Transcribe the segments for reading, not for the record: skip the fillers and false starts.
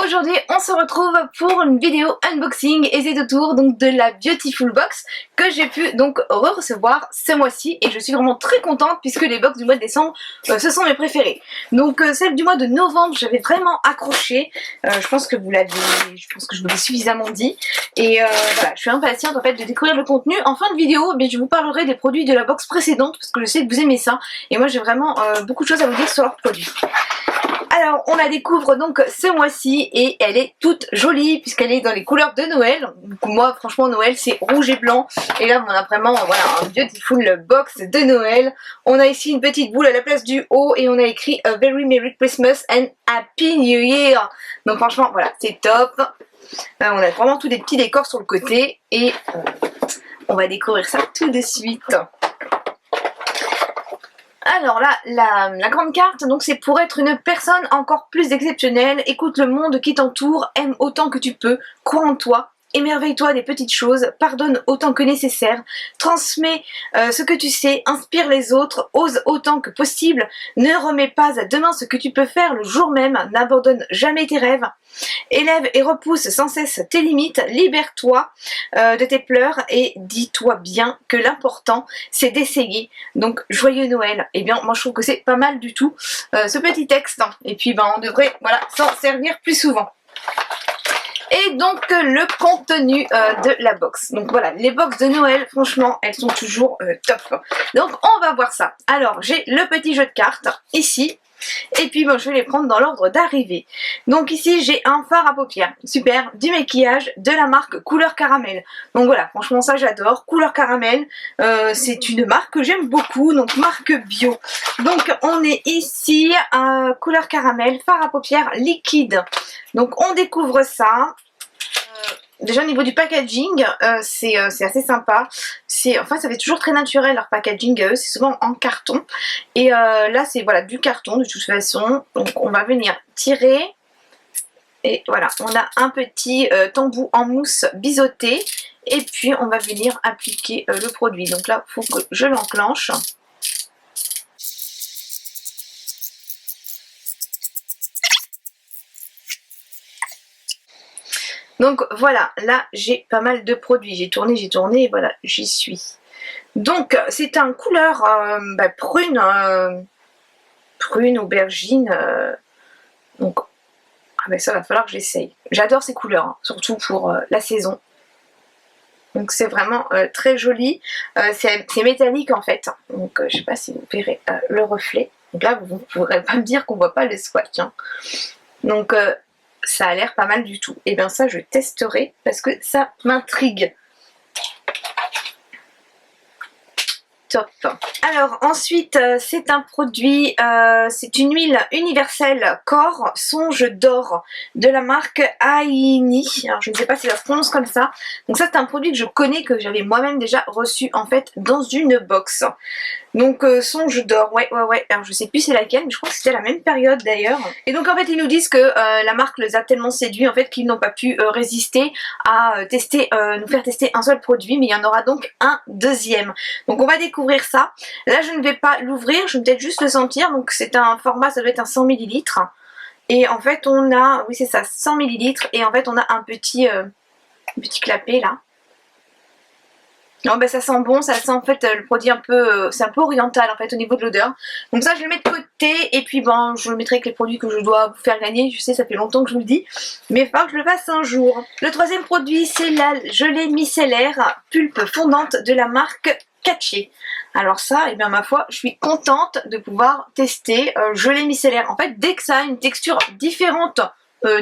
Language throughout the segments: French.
Aujourd'hui on se retrouve pour une vidéo unboxing et c'est au tour donc de la Beautiful Box que j'ai pu donc recevoir ce mois-ci et je suis vraiment très contente puisque les box du mois de décembre ce sont mes préférées. Donc celle du mois de novembre j'avais vraiment accroché, je pense que je vous l'ai suffisamment dit et voilà, je suis impatiente en fait de découvrir le contenu. En fin de vidéo je vous parlerai des produits de la box précédente parce que je sais que vous aimez ça et moi j'ai vraiment beaucoup de choses à vous dire sur leurs produits. Alors on la découvre donc ce mois-ci et elle est toute jolie puisqu'elle est dans les couleurs de Noël. Donc moi franchement Noël c'est rouge et blanc et là on a vraiment voilà, un beautiful box de Noël. On a ici une petite boule à la place du haut et on a écrit A Very Merry Christmas and Happy New Year. Donc franchement voilà c'est top. On a vraiment tous des petits décors sur le côté et on va découvrir ça tout de suite. Alors là, la grande carte, donc c'est pour être une personne encore plus exceptionnelle. Écoute le monde qui t'entoure, aime autant que tu peux, crois en toi, émerveille-toi des petites choses, pardonne autant que nécessaire, transmets ce que tu sais, inspire les autres, ose autant que possible, ne remets pas à demain ce que tu peux faire le jour même, n'abandonne jamais tes rêves, élève et repousse sans cesse tes limites, libère-toi de tes pleurs et dis-toi bien que l'important c'est d'essayer. Donc joyeux Noël. Et bien moi je trouve que c'est pas mal du tout ce petit texte et puis on devrait voilà s'en servir plus souvent. Et donc le contenu de la box. Donc voilà, les box de Noël, franchement, elles sont toujours top. Donc on va voir ça. Alors j'ai le petit jeu de cartes ici. Et puis je vais les prendre dans l'ordre d'arrivée. Donc ici j'ai un fard à paupières, super, du maquillage de la marque Couleur Caramel. Donc voilà, franchement ça j'adore, Couleur Caramel, c'est une marque que j'aime beaucoup, donc marque bio. Donc on est ici à Couleur Caramel, fard à paupières liquide. Donc on découvre ça. Déjà au niveau du packaging, c'est assez sympa. Enfin ça fait toujours très naturel leur packaging, c'est souvent en carton. Et là c'est voilà du carton de toute façon. Donc on va venir tirer. Et voilà, on a un petit tambour en mousse biseauté. Et puis on va venir appliquer le produit. Donc là il faut que je l'enclenche. Donc voilà, là j'ai pas mal de produits, j'ai tourné, et voilà, j'y suis. Donc c'est un couleur prune, prune, aubergine, donc ça va falloir que j'essaye. J'adore ces couleurs, hein, surtout pour la saison. Donc c'est vraiment très joli, c'est métallique en fait, donc je sais pas si vous verrez le reflet. Donc là vous ne pourrez pas me dire qu'on voit pas le swatch, hein. Donc ça a l'air pas mal du tout. Et bien ça je testerai parce que ça m'intrigue. Top. Alors ensuite c'est un produit, c'est une huile universelle corps songe d'or de la marque Aini. Alors je ne sais pas si ça se prononce comme ça. Donc ça c'est un produit que je connais, que j'avais moi-même déjà reçu en fait dans une box. Donc songe d'or, ouais. Alors je sais plus c'est laquelle, mais je crois que c'était la même période d'ailleurs. Et donc en fait ils nous disent que la marque les a tellement séduits en fait qu'ils n'ont pas pu résister à nous faire tester un seul produit, mais il y en aura donc un deuxième. Donc on va découvrir ça. Là je ne vais pas l'ouvrir, je vais peut-être juste le sentir. Donc c'est un format, ça doit être un 100 ml. Et en fait on a, oui c'est ça, 100 ml. Et en fait on a un petit clapet là. Non, ça sent bon, ça sent en fait le produit un peu, c'est un peu oriental en fait au niveau de l'odeur. Donc ça je le mets de côté et puis je le mettrai avec les produits que je dois vous faire gagner. Je sais ça fait longtemps que je vous le dis, mais il va falloir que je le fasse un jour. Le troisième produit c'est la gelée micellaire pulpe fondante de la marque Catché. Alors ça, et bien ma foi, je suis contente de pouvoir tester gelée micellaire. En fait dès que ça a une texture différente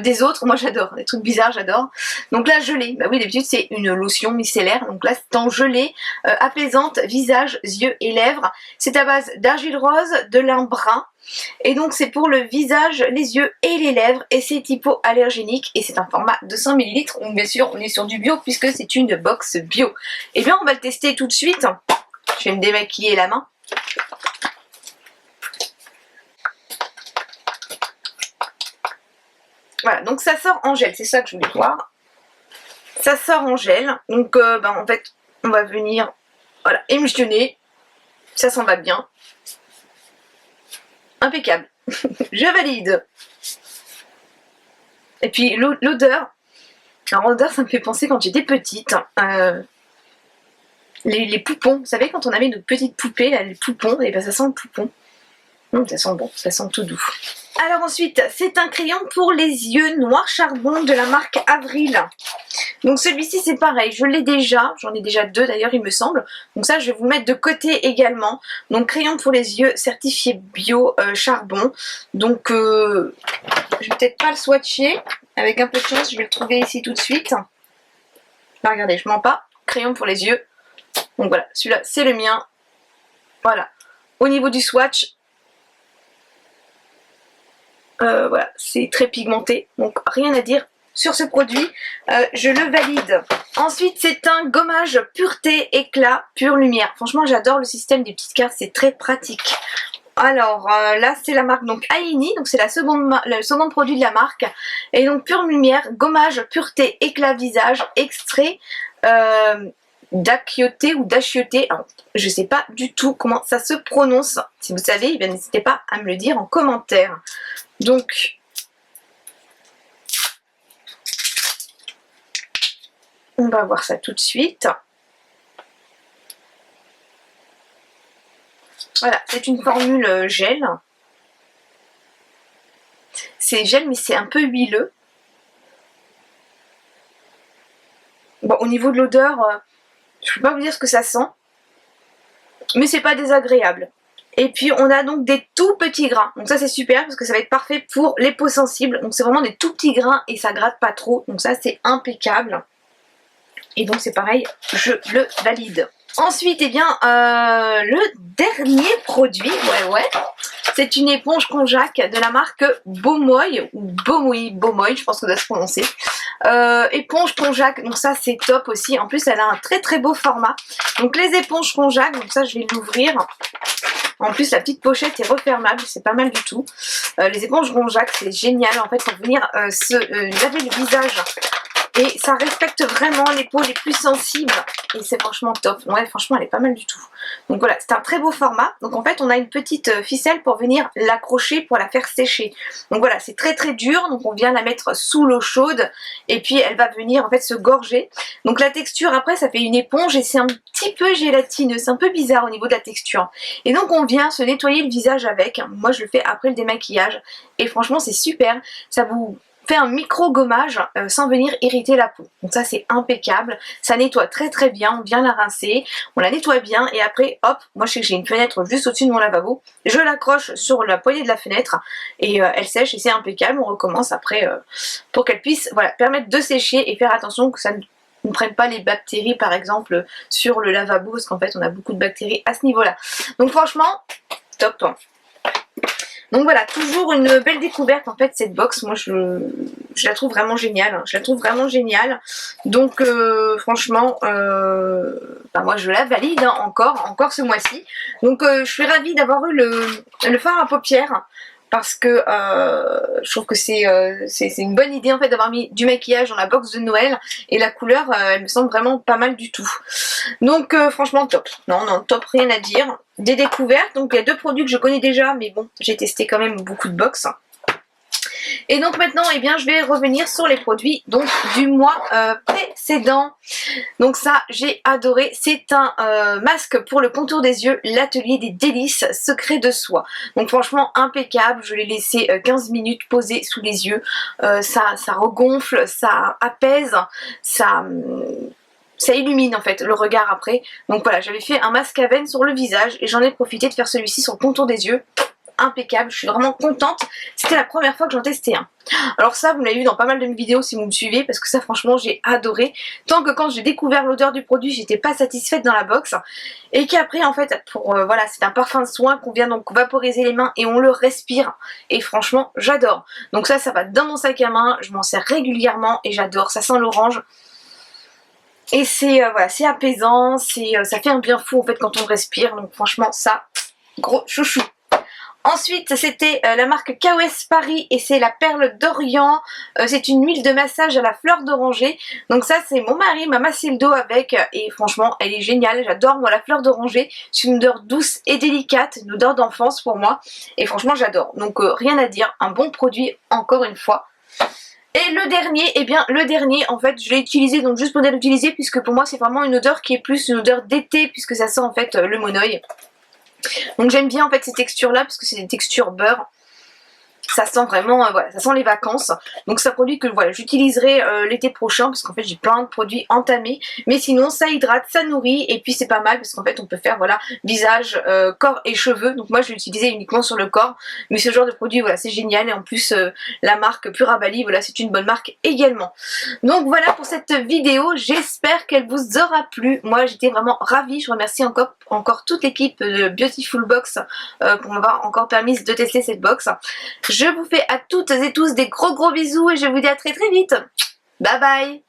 des autres, moi j'adore, des trucs bizarres j'adore. Donc là gelée, bah oui d'habitude c'est une lotion micellaire, donc là c'est en gelée apaisante, visage, yeux et lèvres. C'est à base d'argile rose, de lin brun, et donc c'est pour le visage, les yeux et les lèvres, et c'est hypoallergénique, et c'est un format de 100 ml, donc bien sûr on est sur du bio puisque c'est une box bio. Et bien on va le tester tout de suite, je vais me démaquiller la main. Voilà, donc ça sort en gel, c'est ça que je voulais voir. Ça sort en gel, donc en fait, on va venir, voilà, émulsionner. Ça s'en va bien. Impeccable. Je valide. Et puis l'odeur. Alors l'odeur, ça me fait penser quand j'étais petite. Les poupons. Vous savez, quand on avait nos petites poupées, là, les poupons, et ben ça sent le poupon. Ça sent bon, ça sent tout doux. Alors ensuite, c'est un crayon pour les yeux noir charbon de la marque Avril. Donc celui-ci c'est pareil, je l'ai déjà, j'en ai déjà deux d'ailleurs il me semble. Donc ça je vais vous le mettre de côté également. Donc crayon pour les yeux certifié bio charbon. Donc je vais peut-être pas le swatcher, avec un peu de chance je vais le trouver ici tout de suite. Là regardez, je mens pas, crayon pour les yeux. Donc voilà, celui-là c'est le mien. Voilà, au niveau du swatch, voilà, c'est très pigmenté, donc rien à dire sur ce produit, je le valide. Ensuite, c'est un gommage pureté, éclat, pure lumière. Franchement, j'adore le système des petites cartes, c'est très pratique. Alors là, c'est la marque donc Aini, donc c'est le second produit de la marque. Et donc pure lumière, gommage, pureté, éclat visage, extrait d'achioté ou d'achioté. Alors, je sais pas du tout comment ça se prononce. Si vous savez, eh bien n'hésitez pas à me le dire en commentaire. Donc, on va voir ça tout de suite. Voilà, c'est une formule gel. C'est gel, mais c'est un peu huileux. Bon, au niveau de l'odeur, je ne peux pas vous dire ce que ça sent. Mais c'est pas désagréable. Et puis on a donc des tout petits grains. Donc ça c'est super parce que ça va être parfait pour les peaux sensibles. Donc c'est vraiment des tout petits grains et ça gratte pas trop. Donc ça c'est impeccable. Et donc c'est pareil, je le valide. Ensuite, eh bien, le dernier produit, c'est une éponge konjac de la marque Beaumoy, ou Beaumoy, je pense que ça doit se prononcer. Éponge konjac, donc ça c'est top aussi. En plus, elle a un très très beau format. Donc les éponges konjac, donc ça je vais l'ouvrir. En plus, la petite pochette est refermable, c'est pas mal du tout. Les éponges konjac, c'est génial. En fait, pour venir se laver le visage. Et ça respecte vraiment les peaux les plus sensibles. Et c'est franchement top. Ouais, franchement, elle est pas mal du tout. Donc voilà, c'est un très beau format. Donc en fait, on a une petite ficelle pour venir l'accrocher, pour la faire sécher. Donc voilà, c'est très très dur. Donc on vient la mettre sous l'eau chaude. Et puis elle va venir en fait se gorger. Donc la texture, après, ça fait une éponge et c'est un petit peu gélatineux. C'est un peu bizarre au niveau de la texture. Et donc on vient se nettoyer le visage avec. Moi, je le fais après le démaquillage. Et franchement, c'est super. Ça vous fait un micro gommage sans venir irriter la peau. Donc ça c'est impeccable, ça nettoie très très bien, on vient la rincer, on la nettoie bien et après hop, moi je sais que j'ai une fenêtre juste au-dessus de mon lavabo, je l'accroche sur la poignée de la fenêtre et elle sèche et c'est impeccable, on recommence après pour qu'elle puisse permettre de sécher et faire attention que ça ne prenne pas les bactéries par exemple sur le lavabo parce qu'en fait on a beaucoup de bactéries à ce niveau là. Donc franchement, top. Donc voilà, toujours une belle découverte en fait cette box, moi je la trouve vraiment géniale, donc franchement, moi je la valide encore ce mois-ci, donc je suis ravie d'avoir eu le fard à paupières, parce que je trouve que c'est une bonne idée en fait d'avoir mis du maquillage dans la box de Noël et la couleur elle me semble vraiment pas mal du tout. Donc franchement top, non top, rien à dire. Des découvertes, donc il y a deux produits que je connais déjà mais bon j'ai testé quand même beaucoup de box. Et donc maintenant, eh bien, je vais revenir sur les produits donc du mois précédent. Donc ça, j'ai adoré. C'est un masque pour le contour des yeux, l'atelier des délices secret de soie. Donc franchement, impeccable. Je l'ai laissé 15 minutes posé sous les yeux. Ça regonfle, ça apaise, ça illumine en fait le regard après. Donc voilà, j'avais fait un masque à veine sur le visage et j'en ai profité de faire celui-ci sur le contour des yeux. Impeccable, je suis vraiment contente. C'était la première fois que j'en testais un. Alors ça, vous l'avez vu dans pas mal de mes vidéos si vous me suivez, parce que ça franchement j'ai adoré. Tant que quand j'ai découvert l'odeur du produit, j'étais pas satisfaite dans la box. Et qu'après en fait, voilà, c'est un parfum de soin qu'on vient donc vaporiser les mains et on le respire. Et franchement, j'adore. Donc ça va dans mon sac à main, je m'en sers régulièrement et j'adore. Ça sent l'orange. Et c'est voilà, c'est apaisant, ça fait un bien fou en fait quand on le respire. Donc franchement ça, gros chouchou. Ensuite, c'était la marque KOS Paris et c'est la perle d'Orient. C'est une huile de massage à la fleur d'oranger. Donc ça, c'est mon mari m'a massé le dos avec et franchement, elle est géniale. J'adore moi la fleur d'oranger. C'est une odeur douce et délicate, une odeur d'enfance pour moi. Et franchement, j'adore. Donc rien à dire, un bon produit encore une fois. Et le dernier, eh bien le dernier en fait je l'ai utilisé donc juste pour l'utiliser puisque pour moi c'est vraiment une odeur qui est plus une odeur d'été puisque ça sent en fait le monoeil. Donc j'aime bien en fait ces textures là parce que c'est des textures beurre. Ça sent vraiment, voilà, ça sent les vacances. Donc c'est un produit que voilà, j'utiliserai l'été prochain parce qu'en fait j'ai plein de produits entamés. Mais sinon ça hydrate, ça nourrit et puis c'est pas mal parce qu'en fait on peut faire voilà visage, corps et cheveux. Donc moi je l'ai utilisé uniquement sur le corps. Mais ce genre de produit voilà c'est génial et en plus la marque Pura Bali voilà c'est une bonne marque également. Donc voilà pour cette vidéo, j'espère qu'elle vous aura plu. Moi j'étais vraiment ravie, je remercie encore toute l'équipe de Beautiful Box pour m'avoir encore permis de tester cette box. Je vous fais à toutes et tous des gros bisous et je vous dis à très vite. Bye bye.